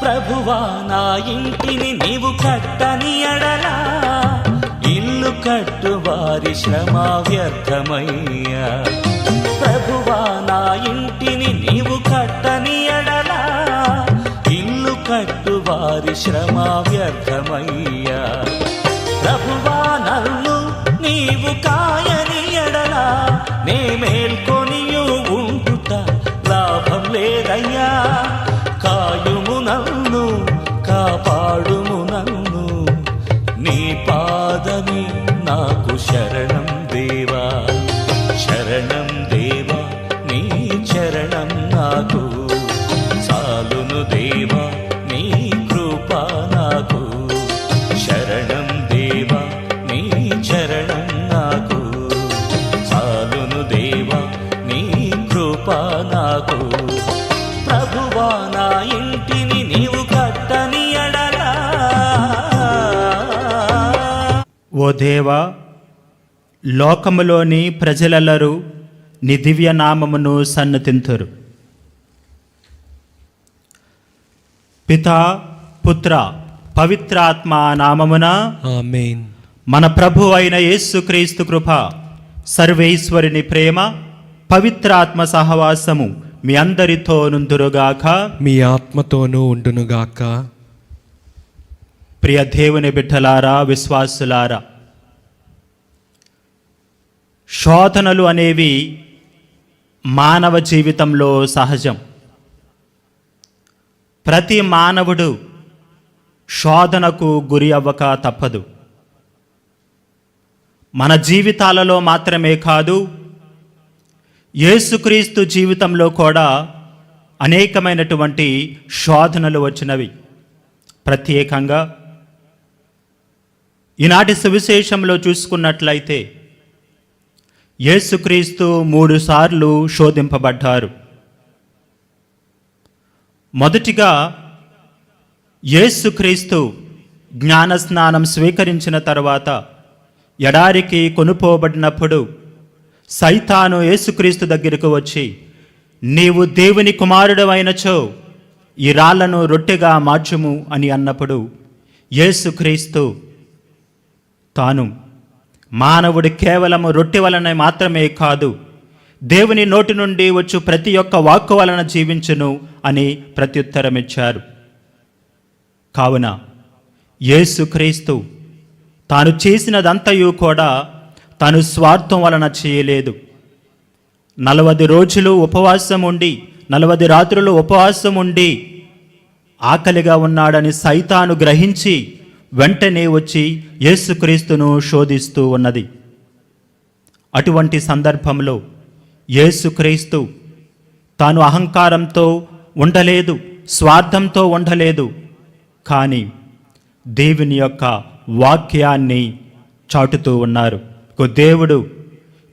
ప్రభువా నా ఇంటిని నీవు కట్టని ఎడలా ఇల్లు కట్టువారి శ్రమ వ్యర్థమయ్యా. ప్రభువా నా ఇంటిని నీవు కట్టని ఎడలా ఇల్లు కట్టువారి శ్రమ వ్యర్థమయ్యా. ప్రభువా నన్ను నీవు కాయని ఎడలా నే మేల్కొనియు ఉండుట లాభం లేదయ్యా. కాయుము నన్ను కాపాడుము నన్ను నీ పాదమే నాకు శరణం దేవా. శరణం దేవా నీ చరణం నాకు చాలును దేవా నీ కృప నాకు. శరణం దేవా నీ చరణం నాకు చాలును దేవా నీ కృప నాకు. ప్రభువా నా ఇంటిని నీవు కట్టని ఎడలా. ఓ దేవా, లోకములోని ప్రజలెల్లరూ నీ దివ్య నామమును సన్నతింతురు. పితా పుత్ర పవిత్రాత్మ నామమున ఆమేన్. మన ప్రభు అయిన యేసుక్రీస్తు కృప, సర్వేశ్వరుని ప్రేమ, పవిత్రాత్మ సహవాసము మీ అందరితో నుందురుగాక. మీ ఆత్మతోనూ ఉండునుగాక. ప్రియ దేవుని బిడ్డలారా, విశ్వాసులారా, శోధనలు అనేవి మానవ జీవితంలో సహజం. ప్రతి మానవుడు శోధనకు గురి అవ్వక తప్పదు. మన జీవితాలలో మాత్రమే కాదు, యేసుక్రీస్తు జీవితంలో కూడా అనేకమైనటువంటి శోధనలు వచ్చినవి. ప్రత్యేకంగా ఈనాటి సువిశేషంలో చూసుకున్నట్లయితే యేసుక్రీస్తు 3 సార్లు శోధింపబడ్డారు. మొదటిగా యేసుక్రీస్తు జ్ఞానస్నానం స్వీకరించిన తర్వాత ఎడారికి కొనుపోబడినప్పుడు సైతాను యేసుక్రీస్తు దగ్గరకు వచ్చి, నీవు దేవుని కుమారుడు అయినచో ఈ రాళ్లను రొట్టెగా మార్చుము అని అన్నప్పుడు యేసుక్రీస్తు తాను మానవుడు కేవలము రొట్టె వలన మాత్రమే కాదు, దేవుని నోటి నుండి వచ్చు ప్రతి ఒక్క వాక్కు వలన జీవించును అని ప్రత్యుత్తరమిచ్చారు. కావున యేసుక్రీస్తు తాను చేసినదంతయు కూడా తాను స్వార్థం వలన చేయలేదు. 40 రోజులు ఉపవాసం ఉండి 40 రాత్రులు ఉపవాసం ఉండి ఆకలిగా ఉన్నాడని సైతాను గ్రహించి వెంటనే వచ్చి యేసుక్రీస్తును శోధిస్తూ ఉన్నది. అటువంటి సందర్భంలో యేసుక్రీస్తు తాను అహంకారంతో ఉండలేదు, స్వార్థంతో ఉండలేదు, కానీ దేవుని యొక్క వాక్యాన్ని చాటుతూ ఉన్నారు. దేవుడు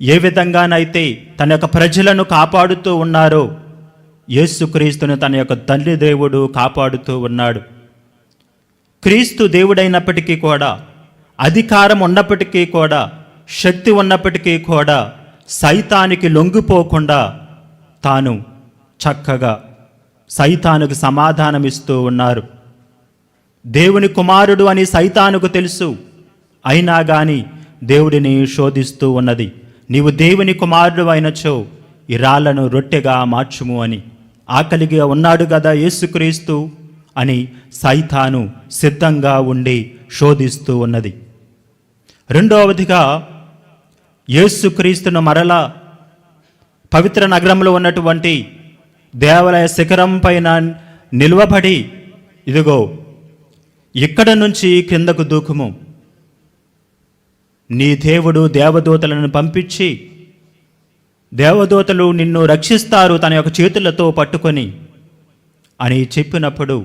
ఏ విధంగానైతే తన యొక్క ప్రజలను కాపాడుతూ ఉన్నారో, యేసుక్రీస్తును తన యొక్క తండ్రి దేవుడు కాపాడుతూ ఉన్నాడు. క్రీస్తు దేవుడైనప్పటికీ కూడా, అధికారం ఉన్నప్పటికీ కూడా, శక్తి ఉన్నప్పటికీ కూడా సైతానికి లొంగిపోకుండా తాను చక్కగా సైతానుకు సమాధానమిస్తూ ఉన్నారు. దేవుని కుమారుడు అని సైతానుకు తెలుసు, అయినా కానీ దేవుడిని శోధిస్తూ ఉన్నది. నీవు దేవుని కుమారుడు అయినచో ఈ రాళ్లను రొట్టెగా మార్చుము అని. ఆకలిగా ఉన్నాడు కదా యేసుక్రీస్తు అని సైతాను సిద్ధంగా ఉండి శోధిస్తూ ఉన్నది. రెండవదిగా, యేసుక్రీస్తును మరలా పవిత్ర నగరంలో ఉన్నటువంటి దేవాలయ శిఖరం పైన నిలువబడి, ఇదిగో ఇక్కడ నుంచి కిందకు దూకుము, నీ దేవుడు దేవదూతలను పంపించి దేవదూతలు నిన్ను రక్షిస్తారు తన యొక్క చేతులతో పట్టుకొని అని చెప్పినప్పుడు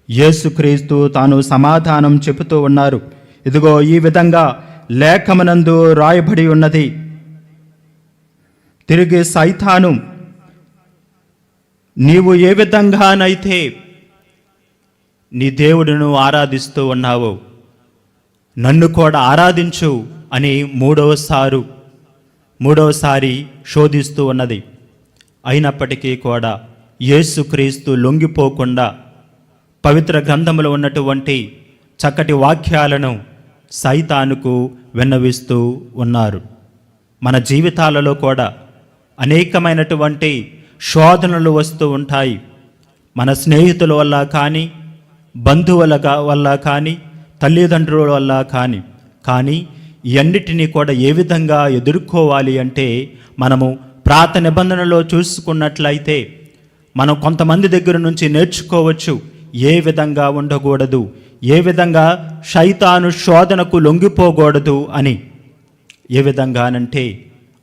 యేసుక్రీస్తు తాను సమాధానం చెబుతూ ఉన్నారు. ఇదిగో ఈ విధంగా లేఖమునందు రాయబడి ఉన్నది. తిరిగి సైతాను, నీవు ఏ విధంగానైతే నీ దేవుడును ఆరాధిస్తూ ఉన్నావో నన్ను కూడా ఆరాధించు అని మూడవసారి శోధిస్తూ ఉన్నది. అయినప్పటికీ కూడా యేసుక్రీస్తు లొంగిపోకుండా పవిత్ర గ్రంథములో ఉన్నటువంటి చక్కటి వాక్యాలను సైతానుకు విన్నవిస్తూ ఉన్నారు. మన జీవితాలలో కూడా అనేకమైనటువంటి శోధనలు వస్తూ ఉంటాయి. మన స్నేహితుల వల్ల కానీ, బంధువుల వల్ల కానీ, తల్లిదండ్రుల వల్ల కానీ ఇవన్నిటినీ కూడా ఏ విధంగా ఎదుర్కోవాలి అంటే, మనము ప్రాత నిబంధనలో చూసుకున్నట్లయితే మనం కొంతమంది దగ్గర నుంచి నేర్చుకోవచ్చు ఏ విధంగా ఉండకూడదు, ఏ విధంగా శైతాను శోధనకు లొంగిపోకూడదు అని. ఏ విధంగానంటే,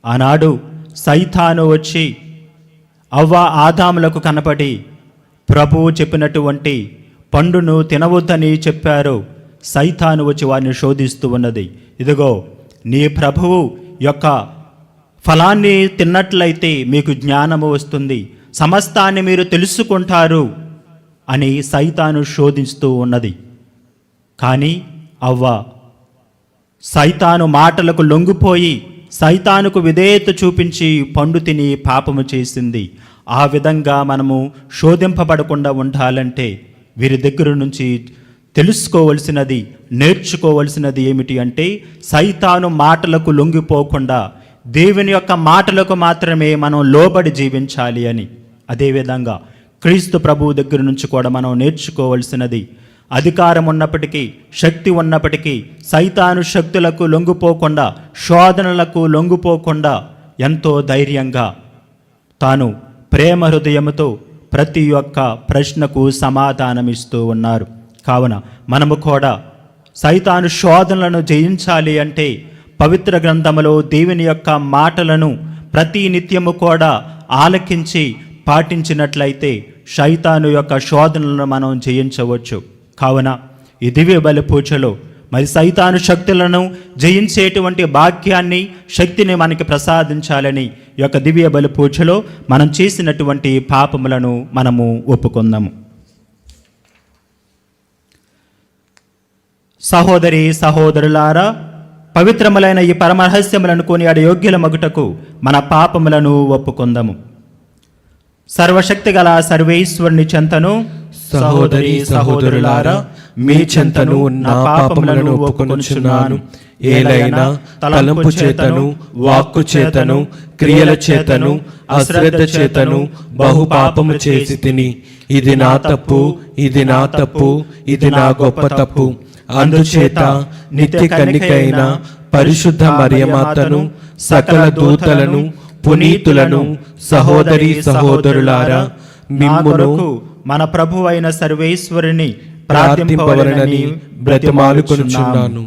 ఆనాడు సైతాను వచ్చి అవ్వ ఆదాములకు కనపడి ప్రభువు చెప్పినటువంటి పండును తినవద్దని చెప్పారు. సైతాను వచ్చి వారిని శోధిస్తూ ఉన్నది. ఇదిగో నీ ప్రభువు యొక్క ఫలాన్ని తిన్నట్లయితే మీకు జ్ఞానము వస్తుంది, సమస్తాన్ని మీరు తెలుసుకుంటారు అని సైతాను శోధిస్తూ ఉన్నది. కానీ అవ్వ సైతాను మాటలకు లొంగిపోయి సైతానుకు విధేయత చూపించి పండు తిని పాపము చేసింది. ఆ విధంగా మనము శోధింపబడకుండా ఉండాలంటే వీరి దగ్గర నుంచి తెలుసుకోవలసినది, నేర్చుకోవలసినది ఏమిటి అంటే, సైతాను మాటలకు లొంగిపోకుండా దేవుని యొక్క మాటలకు మాత్రమే మనం లోబడి జీవించాలి అని. అదేవిధంగా క్రీస్తు ప్రభువు దగ్గర నుంచి కూడా మనం నేర్చుకోవలసినది, అధికారం ఉన్నప్పటికీ, శక్తి ఉన్నప్పటికీ సైతాను శక్తులకు లొంగిపోకుండా, శోధనలకు లొంగిపోకుండా ఎంతో ధైర్యంగా తాను ప్రేమ హృదయముతో ప్రతి ఒక్క ప్రశ్నకు సమాధానమిస్తూ ఉన్నారు. కావున మనము కూడా సైతాను శోధనలను జయించాలి అంటే పవిత్ర గ్రంథములో దేవుని యొక్క మాటలను ప్రతి నిత్యము కూడా ఆలకించి పాటించినట్లయితే సైతాను యొక్క శోధనలను మనం జయించవచ్చు. కావున ఈ దివ్య బలి పూజలో మరి సైతాను శక్తులను జయించేటువంటి భాగ్యాన్ని, శక్తిని మనకి ప్రసాదించాలని ఈ యొక్క దివ్య బలి పూజలో మనం చేసినటువంటి పాపములను మనము ఒప్పుకుందాము. సహోదరి సహోదరులారా, పవిత్రములైన ఈ పరమరహస్యములను కొనియాడే యోగ్యుల మగుటకు మన పాపములను ఒప్పుకుందాము. సర్వశక్తి గల సర్వేశ్వరుని చెంతను, సహోదరి సహోదరులారా, మీ చెంతను నా పాపములను ఒప్పుకొనుచున్నాను. ఏలైనా తలంపు చేతను, వాక్కు చేతను, క్రియల చేతను, అశ్రద్ధ చేతను బహు పాపము చేసి తిని. ఇది నా తప్పు, ఇది నా తప్పు, ఇది నా గొప్ప తప్పు. అందుచేత నిత్య కన్నికైన పరిశుద్ధ మరియమాతను, సకల దూతలను, పునీతులను, సహోదరి సహోదరులారా, మిమ్మును మన ప్రభు అయిన సర్వేశ్వరుని ప్రార్థింపవలనని బ్రతిమాలుకొనుచున్నాను.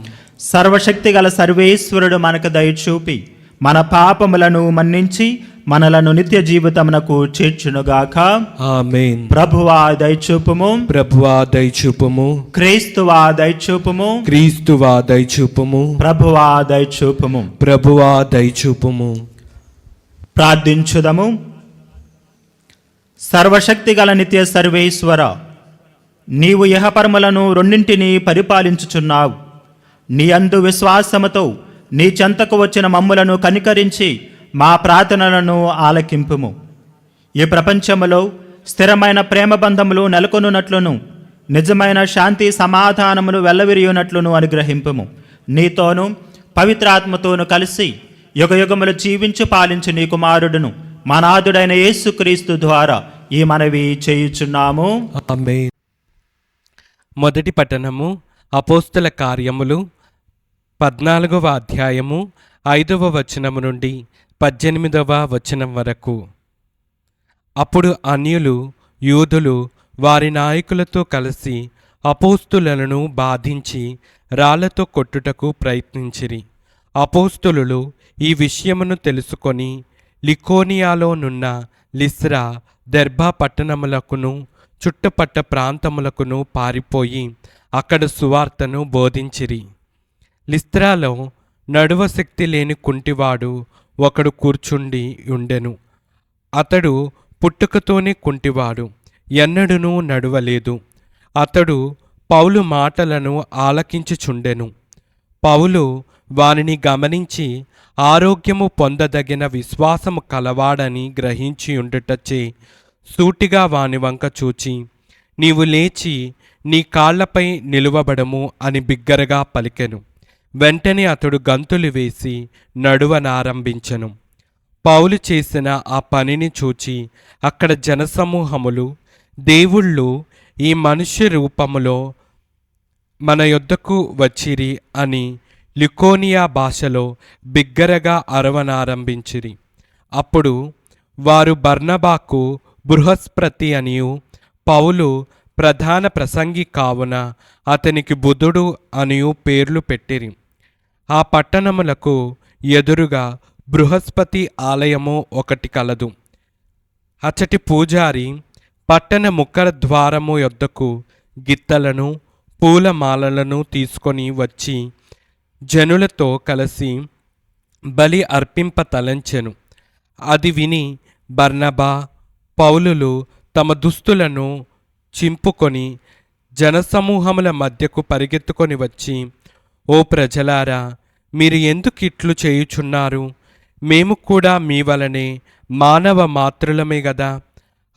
సర్వశక్తి గల సర్వేశ్వరుడు మనకు దయచూపి మన పాపములను మన్నించి మనలను నిత్య జీవితమునకు చేర్చునుగాక. ఆమేన్. ప్రభువా దయచూపుము, ప్రభువా దయచూపుము, క్రీస్తువా దయచూపుము, క్రీస్తువా దయచూపుము, ప్రభువా దయచూపుము. ప్రభువా దయచూపుము. ప్రార్థించుదము. సర్వశక్తిగల నిత్య సర్వేశ్వర, నీవు ఇహపరములను రెండింటినీ పరిపాలించుచున్నావు. నీ అందు విశ్వాసముతో నీ చెంతకు వచ్చిన మమ్ములను కనికరించి మా ప్రార్థనలను ఆలకింపుము. ఈ ప్రపంచములో స్థిరమైన ప్రేమ బంధములు నెలకొనున్నట్లును నిజమైన శాంతి సమాధానములు వెల్లవిరియునట్లును అనుగ్రహింపుము. నీతోనూ పవిత్రాత్మతోనూ కలిసి యుగయుగములు జీవించు పాలించు నీ కుమారుడును మా నాథుడైన యేసుక్రీస్తు ద్వారా ఈ మనవి చేయుచున్నాము. ఆమేన్. మొదటి పట్టణము అపోస్తల కార్యములు 14వ అధ్యాయము 5వ వచనము నుండి 18వ వచనం వరకు. అప్పుడు అన్యులు యూదులు వారి నాయకులతో కలిసి అపోస్తులను బాధించి రాళ్లతో కొట్టుటకు ప్రయత్నించిరి. అపోస్తులు ఈ విషయమును తెలుసుకొని లికోనియాలోనున్న లిస్రా, దెర్బా పట్టణములకును చుట్టుపట్ట ప్రాంతములకును పారిపోయి అక్కడ సువార్తను బోధించిరి. లిస్త్రాలో నడువ శక్తి లేని కుంటివాడు ఒకడు కూర్చుండి ఉండెను. అతడు పుట్టుకతోనే కుంటివాడు, ఎన్నడూనూ నడువలేదు. అతడు పౌలు మాటలను ఆలకించుచుండెను. పౌలు వానిని గమనించి ఆరోగ్యము పొందదగిన విశ్వాసము కలవాడని గ్రహించి ఉండుటచే సూటిగా వాని వంక చూచి, నీవు లేచి నీ కాళ్లపై నిలువబడము అని బిగ్గరగా పలికెను. వెంటనే అతడు గంతులు వేసి నడువనారంభించెను. పౌలు చేసిన ఆ పనిని చూచి అక్కడ జనసమూహములు, దేవుళ్ళు ఈ మనుష్య రూపములో మన యొద్దకు వచ్చిరి అని లికోనియా భాషలో బిగ్గరగా అరవనారంభించిరి. అప్పుడు వారు బర్నబాకు బృహస్పతి అనియు, పౌలు ప్రధాన ప్రసంగి కావున అతనికి బుధుడు అనియు పేర్లు పెట్టిరి. ఆ పట్టణములకు ఎదురుగా బృహస్పతి ఆలయము ఒకటి కలదు. అచ్చటి పూజారి పట్టణ ముఖర ద్వారము యొద్దకు గిత్తలను పూలమాలలను తీసుకొని వచ్చి జనులతో కలిసి బలి అర్పింప తలంచెను. అది విని బర్నబా, పౌలులు తమ దుస్తులను చింపుకొని జనసమూహముల మధ్యకు పరిగెత్తుకొని వచ్చి, ఓ ప్రజలారా, మీరు ఎందుకు ఇట్లు చేయుచున్నారు? మేము కూడా మీ వలనే మానవ మాతృలమే గదా.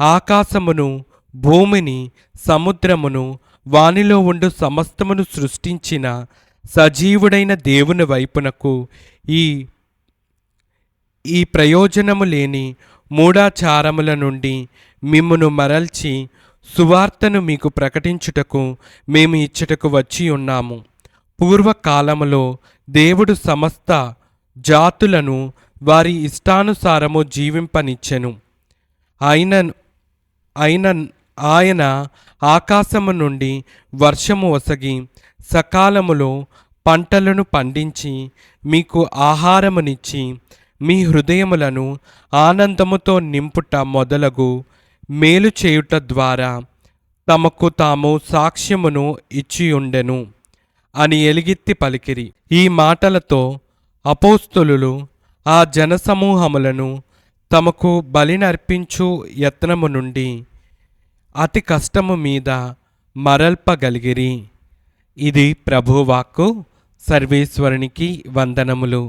ఆకాశమును, భూమిని, సముద్రమును, వానిలో ఉండు సమస్తమును సృష్టించిన సజీవుడైన దేవుని వైపునకు ఈ ప్రయోజనము లేని మూఢాచారముల నుండి మిమ్మును మరల్చి సువార్తను మీకు ప్రకటించుటకు మేము ఇచ్చటకు వచ్చి ఉన్నాము. పూర్వకాలములో దేవుడు సమస్త జాతులను వారి ఇష్టానుసారము జీవింపనిచ్చెను. ఆయన ఆకాశము నుండి వర్షము ఒసగి సకాలములో పంటలను పండించి మీకు ఆహారమునిచ్చి మీ హృదయములను ఆనందముతో నింపుట మొదలగు మేలు చేయుట ద్వారా తమకు తాము సాక్ష్యమును ఇచ్చియుండెను అని ఎలుగెత్తి పలికిరి. ఈ మాటలతో అపోస్తలులు ఆ జనసమూహములను తమకు బలినర్పించు యత్నము నుండి అతి కష్టము మీద మరల్పగలిగిరి. ఇది ప్రభువాక్కు. సర్వేశ్వరునికి వందనములు.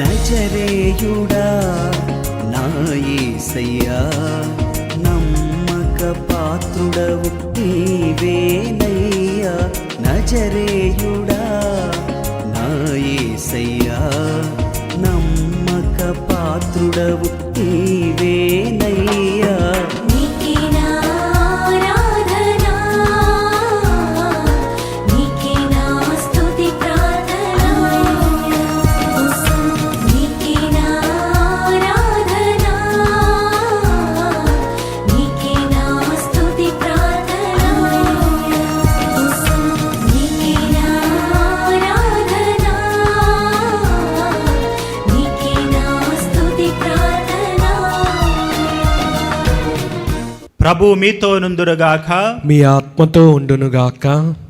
నజరేయుడా నా యేసయ్యా, నమ్మక పాత్రుడవు నీవేనయ్యా. నజరేయుడా నా యేసయ్యా, నమ్మక పాత్రుడవు నీవేనయ్యా. నీకే నా స్తుతి ప్రార్థన. ప్రభు మీతో నుందురుగాక. మీ ఆత్మతో ఉండునుగాక.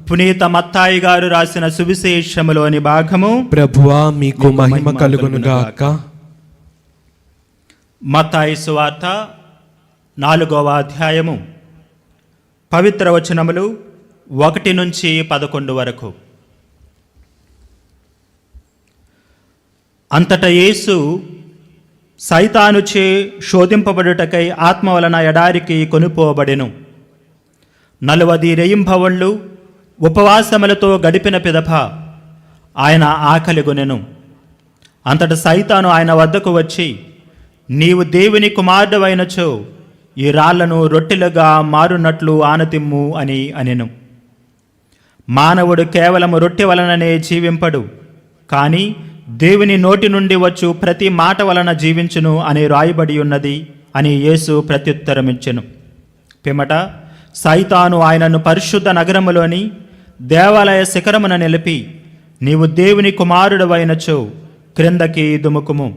పునీత మత్తాయి గారు రాసిన సువిశేషములోని భాగము. ప్రభువా మీకు మహిమ కలుగునుగాక. మత్తాయి సువార్త 4వ అధ్యాయము పవిత్ర వచనములు 1 నుంచి 11 వరకు. అంతటా యేసు సైతానుచే శోధింపబడుటకై ఆత్మ వలన ఎడారికి కొనుపోబడెను. 40 రెయింభవళ్ళు ఉపవాసములతో గడిపిన పిదప ఆయన ఆకలిగొనెను. అంతట సైతాను ఆయన వద్దకు వచ్చి, నీవు దేవుని కుమారుడవైనచో ఈ రాళ్లను రొట్టెలుగా మారునట్లు ఆనతిమ్ము అని అనెను. మానవుడు కేవలము రొట్టె వలననే జీవింపడు, కానీ దేవుని నోటి నుండి వచ్చు ప్రతి మాట వలన జీవించును అని రాయబడి ఉన్నది అని యేసు ప్రత్యుత్తరమిచ్చెను. పిమ్మట సైతాను ఆయనను పరిశుద్ధ నగరములోని దేవాలయ శిఖరమున నిలిపి, నీవు దేవుని కుమారుడవైనచో క్రిందకి దుముకుము,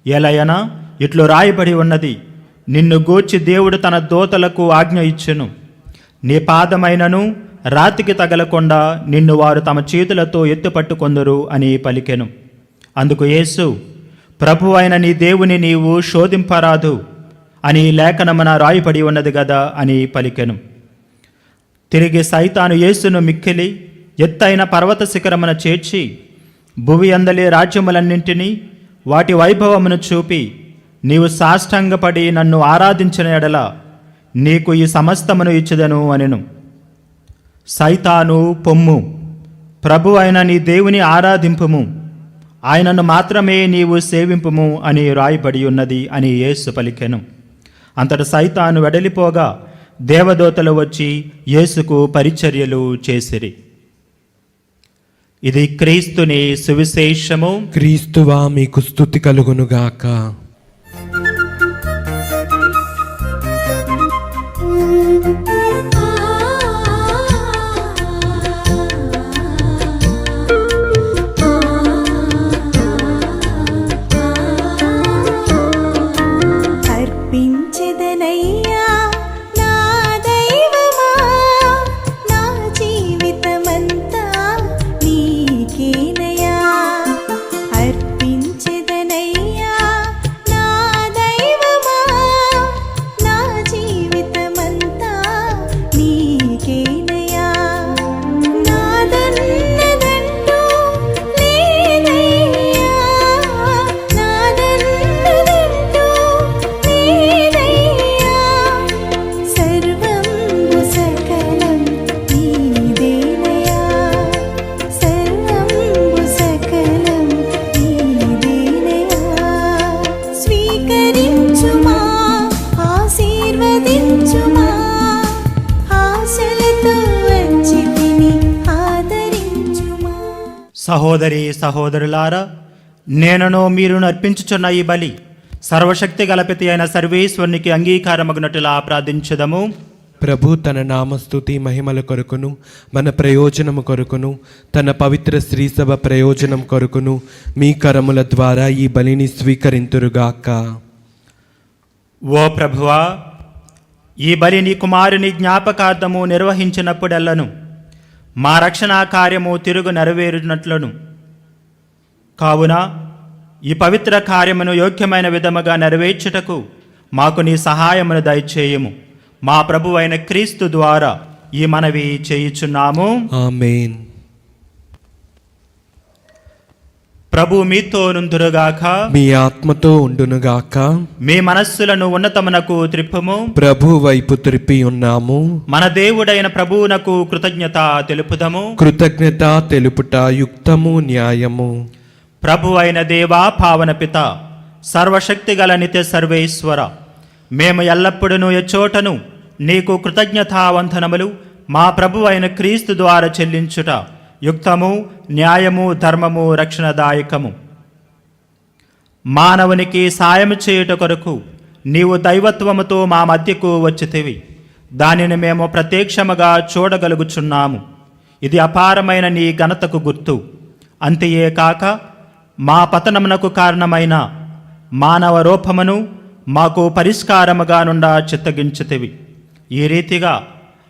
ఎలయనా ఇట్లు రాయబడి ఉన్నది, నిన్ను గూర్చి దేవుడు తన దూతలకు ఆజ్ఞ ఇచ్చెను, నీ పాదమైనను రాతికి తగలకుండా నిన్ను వారు తమ చేతులతో ఎత్తుపట్టుకొందురు అని పలికెను. అందుకు యేసు, ప్రభు అయిన నీ దేవుని నీవు శోధింపరాదు అని లేఖనమున రాయబడి ఉన్నది గదా అని పలికెను. తిరిగి సైతాను యేసును మిక్కిలి ఎత్తైన పర్వత శిఖరమున చేర్చి భువి అందలి రాజ్యములన్నింటినీ వాటి వైభవమును చూపి, నీవు సాష్టాంగపడి నన్ను ఆరాధించిన ఎడల నీకు ఈ సమస్తమును ఇచ్చెదను అనెను. సైతాను పొమ్ము, ప్రభు అయిన నీ దేవుని ఆరాధింపుము, ఆయనను మాత్రమే నీవు సేవింపుము అని రాయబడి ఉన్నది అని యేసు పలికెను. అంతట సైతాను వెడలిపోగా దేవదూతలు వచ్చి యేసుకు పరిచర్యలు చేసిరి. ఇది క్రీస్తుని సువిశేషము. క్రీస్తువా మీకు స్తుతి కలుగునుగాక. సహోదరి సహోదరులారా, నేనను మీరు అర్పించుచున్న ఈ బలి సర్వశక్తి గలపతి అయిన సర్వేశ్వరునికి అంగీకారమగునట్టులా ప్రార్థించుదము. ప్రభు తన నామస్తుతి మహిమల కొరకును మన ప్రయోజనము కొరకును తన పవిత్ర శ్రీసభ ప్రయోజనం కొరకును మీ కరముల ద్వారా ఈ బలిని స్వీకరింతురుగాక. ఓ ప్రభువా, ఈ బలి నీ కుమారుని జ్ఞాపకార్థము నిర్వహించినప్పుడెల్లను మా రక్షణా కార్యము తిరుగు నెరవేరినట్లను, కావున ఈ పవిత్ర కార్యమును యోగ్యమైన విధముగా నెరవేర్చుటకు మాకు నీ సహాయమును దయచేయము. మా ప్రభువైన క్రీస్తు ద్వారా ఈ మనవి చేయుచున్నాము. ఆమేన్. ప్రభు మీతో నుందురుగాక. మీ ఆత్మతో ఉండునుగాక. మీ మనస్సులను ఉన్నతమునకు త్రిప్పుము. ప్రభు వైపు త్రిప్పి ఉన్నాము. మన దేవుడైన ప్రభువునకు కృతజ్ఞత తెలుపుదము. కృతజ్ఞత తెలుపుట యుక్తము న్యాయము. ప్రభు అయిన దేవా, పావన పిత, సర్వశక్తి గల నిత్య సర్వేశ్వర, మేము ఎల్లప్పుడూ ఎచ్చోటను నీకు కృతజ్ఞతావందనములు మా ప్రభు అయిన క్రీస్తు ద్వారా చెల్లించుట యుక్తము, న్యాయము, ధర్మము, రక్షణదాయకము. మానవునికి సాయము చేయుట కొరకు నీవు దైవత్వముతో మా మధ్యకు వచ్చితివి. దానిని మేము ప్రత్యక్షముగా చూడగలుగుచున్నాము. ఇది అపారమైన నీ ఘనతకు గుర్తు. అంతయే కాక మా పతనమునకు కారణమైన మానవ రూపమును మాకు పరిష్కారముగా నుండా చిత్తగించితివి. ఈ రీతిగా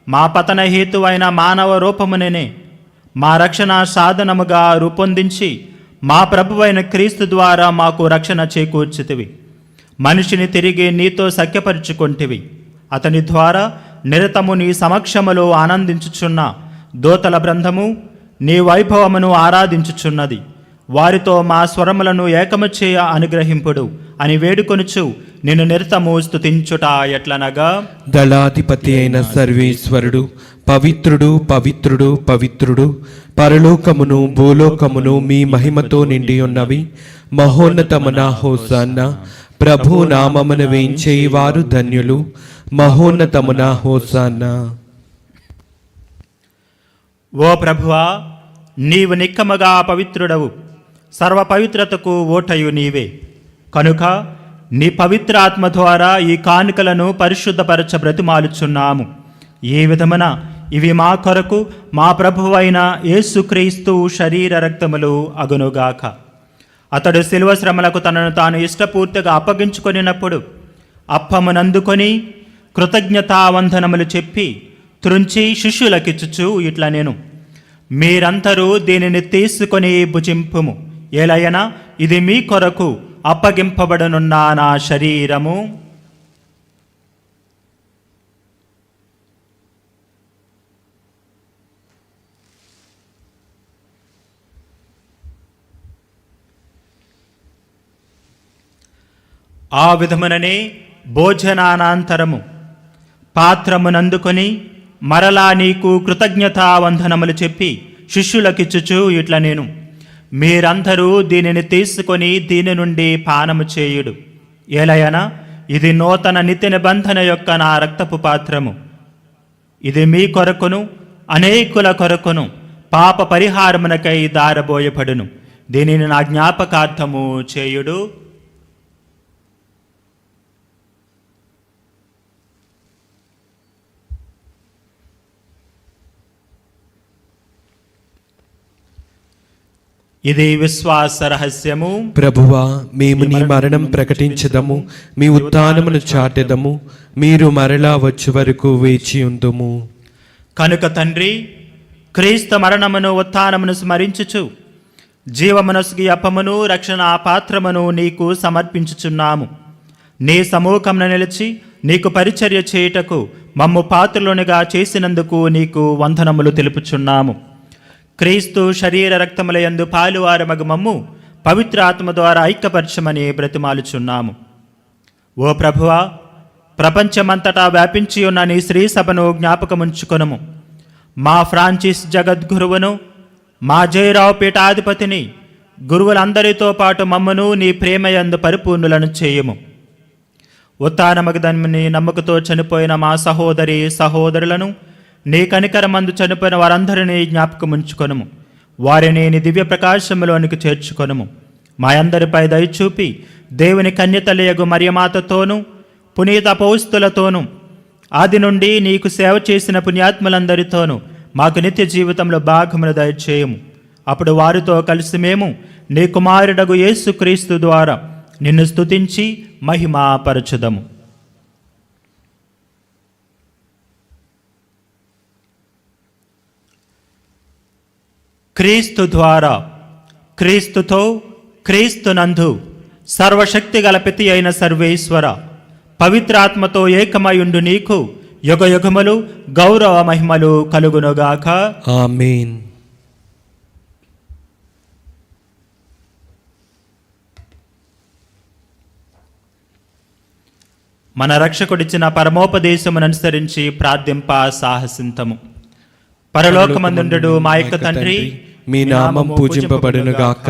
మా పతన హేతువైన మానవ రూపముననే మా రక్షణ సాధనముగా రూపొందించి మా ప్రభువైన క్రీస్తు ద్వారా మాకు రక్షణ చేకూర్చితివి. మనిషిని తిరిగి నీతో సఖ్యపరుచుకొంటివి. అతని ద్వారా నిరతము నీ సమక్షములో ఆనందించుచున్న దూతల బృందము నీ వైభవమును ఆరాధించుచున్నది. వారితో మా స్వరములను ఏకము చేయ అనుగ్రహింపుడు అని వేడుకొనుచు నిన్ను నిరతము స్తుతించుట ఎట్లనగా, దళాధిపతి అయిన సర్వేశ్వరుడు పవిత్రుడు పవిత్రుడు పవిత్రుడు, పరలోకమును భూలోకమును మీ మహిమతో నిండి ఉన్నవి. మహోన్నతమున హోసన్న. ప్రభు నామమున వేంచేవారు ధన్యులు. మహోన్నతమున హోసన్న. ఓ ప్రభువా, నీవు నిక్కముగా పవిత్రుడవు, సర్వ పవిత్రతకు ఓటయు నీవే. కనుక నీ పవిత్ర ఆత్మ ద్వారా ఈ కానుకలను పరిశుద్ధపరచ బ్రతిమాలుచున్నాము. ఈ విధమున ఇవి మా కొరకు మా ప్రభువైన యేసుక్రీస్తు శరీర రక్తములు అగునుగాక. అతడు శిలువ శ్రమలకు తనను తాను ఇష్టపూర్తిగా అప్పగించుకొనినప్పుడు అప్పమునందుకొని కృతజ్ఞతావందనములు చెప్పి త్రుంచి శిష్యులకిచ్చుచు ఇట్లా నేను, మీరందరూ దీనిని తీసుకొని భుజింపుము. ఏలయనా ఇది మీ కొరకు అప్పగింపబడనున్న నా శరీరము. ఆ విధముననే భోజనానంతరము పాత్రమునందుకొని మరలా నీకు కృతజ్ఞతావందనములు చెప్పి శిష్యులకిచ్చుచు ఇట్లా నేను, మీరందరూ దీనిని తీసుకొని దీని నుండి పానము చేయుడు. ఏలయనా ఇది నూతన నిత్య నిబంధన యొక్క నా రక్తపు పాత్రము. ఇది మీ కొరకును అనేకుల కొరకును పాప పరిహారమునకై దారబోయబడును. దీనిని నా జ్ఞాపకార్థము చేయుడు. ఇది విశ్వాస రహస్యము. ప్రభువా, మేము నీ మరణం ప్రకటించదము, మీ ఉత్థానమును చాటెదము. మీరు మరలా వచ్చే వరకు వేచి ఉందుము. కనుక తండ్రి, క్రీస్తు మరణమును ఉత్థానమును స్మరించుచు జీవమునసుగి అప్పమును రక్షణ పాత్రమును నీకు సమర్పించుచున్నాము. నీ సమూహమున నిలిచి నీకు పరిచర్య చేయుటకు మమ్ము పాత్రలోనిగా చేసినందుకు నీకు వందనములు తెలుపుచున్నాము. క్రీస్తు శరీర రక్తముల యందు పాలువారమగు మమ్ము పవిత్ర ఆత్మ ద్వారా ఐక్యపరచమని బ్రతిమాలుచున్నాము. ఓ ప్రభువా, ప్రపంచమంతటా వ్యాపించి ఉన్న నీ శ్రీ సభను జ్ఞాపకముంచుకొనుము. మా ఫ్రాన్సిస్ జగద్గురువును, మా జయరావు పీఠాధిపతిని, గురువులందరితో పాటు మమ్మను నీ ప్రేమయందు పరిపూర్ణులను చేయుము. ఉత్థానమగదన్ని నమ్మకతో చనిపోయిన మా సహోదరి సహోదరులను, నీ కనికరమందు చనిపోయిన వారందరినీ జ్ఞాపకముంచుకొనుము. వారిని నీ దివ్య ప్రకాశములోనికి చేర్చుకొనుము. మా అందరిపై దయచూపి దేవుని కన్యతలయగు మరియమాతతోనూ పునీత పౌస్తులతోనూ ఆది నుండి నీకు సేవ చేసిన పుణ్యాత్ములందరితోనూ మాకు నిత్య జీవితంలో భాగమును దయచేయము. అప్పుడు వారితో కలిసి మేము నీ కుమారుడగు యేసుక్రీస్తు ద్వారా నిన్ను స్తుతించి మహిమపరచుదము. క్రీస్తు ద్వారా, క్రీస్తుతో, క్రీస్తునందు సర్వశక్తి గల పితి అయిన సర్వేశ్వర, పవిత్రాత్మతో ఏకమయుండు నీకు యుగ యుగములు గౌరవ మహిమలు కలుగునుగాక. ఆమేన్. మన రక్షకుడిచ్చిన పరమోపదేశమును అనుసరించి ప్రార్థింప సాహసింతము. పరలోకమందుండు మా యొక్క తండ్రి, మీ నామం పూజింపబడునుగాక,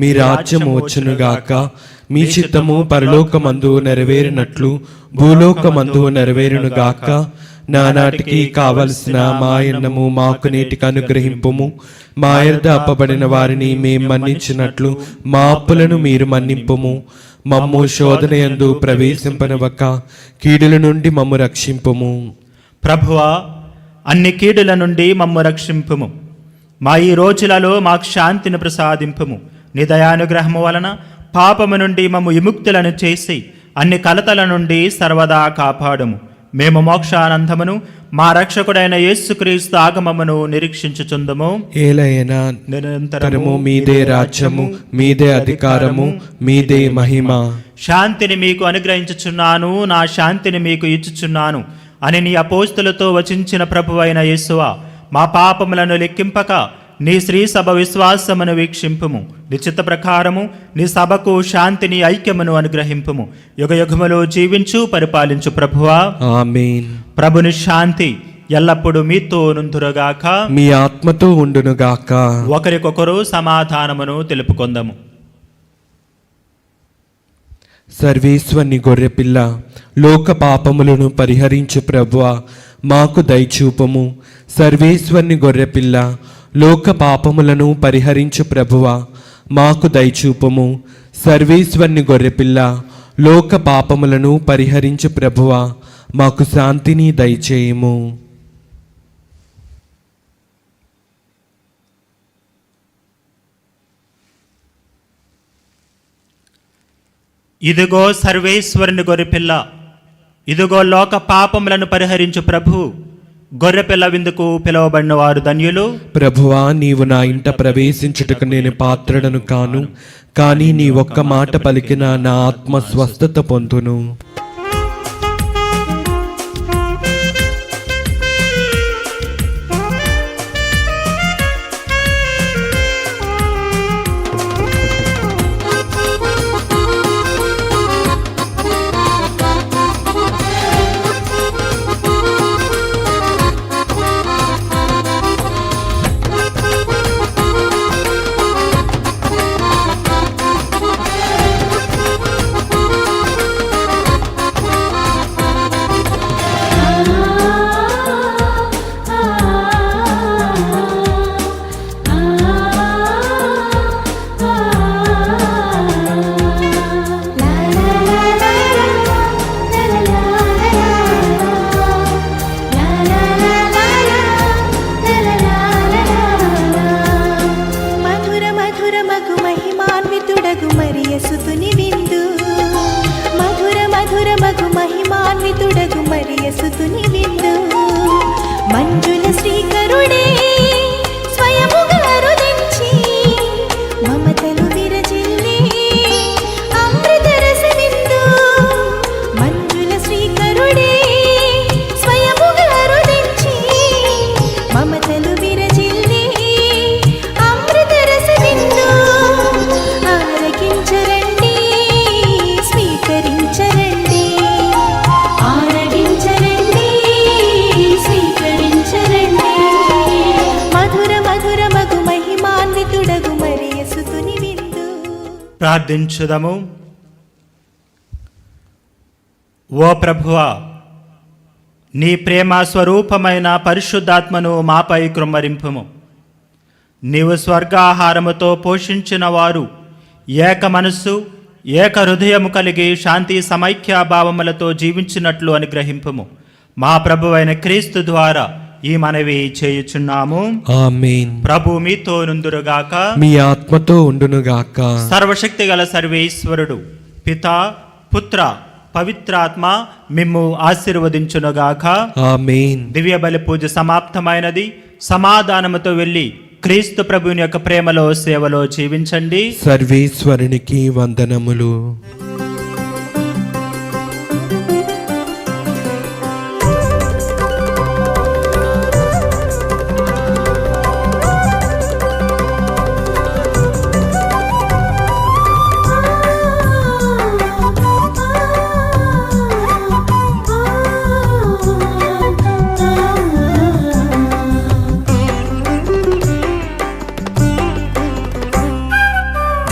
మీ రాజ్యము వచ్చునుగాక, మీ చిత్తము పరలోకమందు నెరవేరినట్లు భూలోకమందు నెరవేరునుగాక. నానాటికి కావలసిన మా అన్నము మాకు నేటికి అనుగ్రహింపుము. మా యొద్ద అప్పబడిన వారిని మేము మన్నించినట్లు మా అప్పులను మీరు మన్నింపుము. మమ్ము శోధనయందు ప్రవేశింపనివ్వక కీడుల నుండి మమ్ము రక్షింపుము. ప్రభువా, అన్ని కీడుల నుండి మమ్ము రక్షింపుము. మా ఈ రోజులలో మాకు శాంతిని ప్రసాదింపుము. నీ దయానుగ్రహము వలన పాపము నుండి మమ్ము విముక్తులను చేసి అన్ని కలతల నుండి సర్వదా కాపాడుము. మేము మోక్షానందమును మా రక్షకుడైన యేసుక్రీస్తు ఆగమమును నిరీక్షించుచుందము. ఏలైనా నిరంతరము మీదే రాజ్యము, మీదే అధికారము, మీదే మహిమ. శాంతిని మీకు అనుగ్రహించుచున్నాను, నా శాంతిని మీకు ఇచ్చుచున్నాను అని నీ అపోస్తులతో వచించిన ప్రభువైన యేసువా, మా పాపములను లెక్కింపక నీ శ్రీ సభ విశ్వాసమును వీక్షింపుము. నిశ్చిత ప్రకారము నీ సభకు శాంతిని, ఐక్యమును అనుగ్రహింపుము. యుగయుగములో జీవించు పరిపాలించు ప్రభువా, ఆమేన్. ప్రభుని శాంతి ఎల్లప్పుడూ మీతో నుందురుగాక, మీ ఆత్మతో ఉండునుగాక. ఒకరికొకరు సమాధానమును తెలుపుకొందము. సర్వేశ్వరుని గొర్రెపిల్ల, లోక పాపములను పరిహరించు ప్రభువా, మాకు దయచూపము. సర్వేశ్వరుని గొర్రెపిల్ల, లోక పాపములను పరిహరించు ప్రభువా, మాకు దయచూపము. సర్వేశ్వరుని గొర్రెపిల్ల, లోక పాపములను పరిహరించు ప్రభువా, మాకు శాంతిని దయచేయము. ఇదిగో సర్వేశ్వరుని గొర్రెపిల్ల, ఇదిగో లోక పాపములను పరిహరించు ప్రభు. గొర్రెపిల్ల విందుకు పిలువబడిన వారు ధన్యులు. ప్రభువా, నీవు నా ఇంట ప్రవేశించుటకు నేను పాత్రుడను కాను, కానీ నీ ఒక్క మాట పలికిన నా ఆత్మ స్వస్థత పొందును. ప్రార్థించుదము. ఓ ప్రభువా, నీ ప్రేమ స్వరూపమైన పరిశుద్ధాత్మను మాపై కృమ్మరింపుము. నీవు స్వర్గాహారముతో పోషించిన వారు ఏక మనస్సు, ఏక హృదయము కలిగి శాంతి సమైక్యాభావములతో జీవించినట్లు అనుగ్రహింపుము. మా ప్రభువైన క్రీస్తు ద్వారా ఈ మనవి చేయుచున్నాము. ఆమేన్. ప్రభు మీతో నుందురుగాక, మీ ఆత్మతో ఉండునుగాక. సర్వశక్తి గల సర్వేశ్వరుడు పితా, పుత్ర, పవిత్రాత్మ మిమ్ము ఆశీర్వదించునుగాక. ఆమేన్. దివ్య బలి పూజ సమాప్తమైనది. సమాధానముతో వెళ్ళి క్రీస్తు ప్రభుని యొక్క ప్రేమలో, సేవలో జీవించండి. సర్వేశ్వరునికి వందనములు.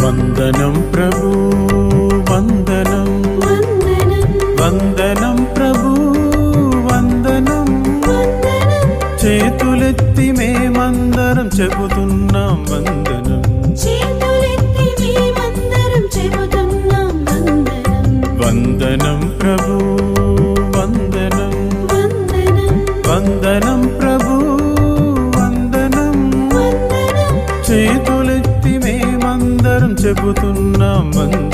వందనం ప్రభు, వందనం వందనం ప్రభు, వందనం. చేతులెత్తి మేమందరం చెబుతున్నాం వందనం. వందనం ప్రభు, వందనం వందనం ప్రభు, వందనం. చేతులెత్తి మేమందరం చెబుతున్నాం వందనం.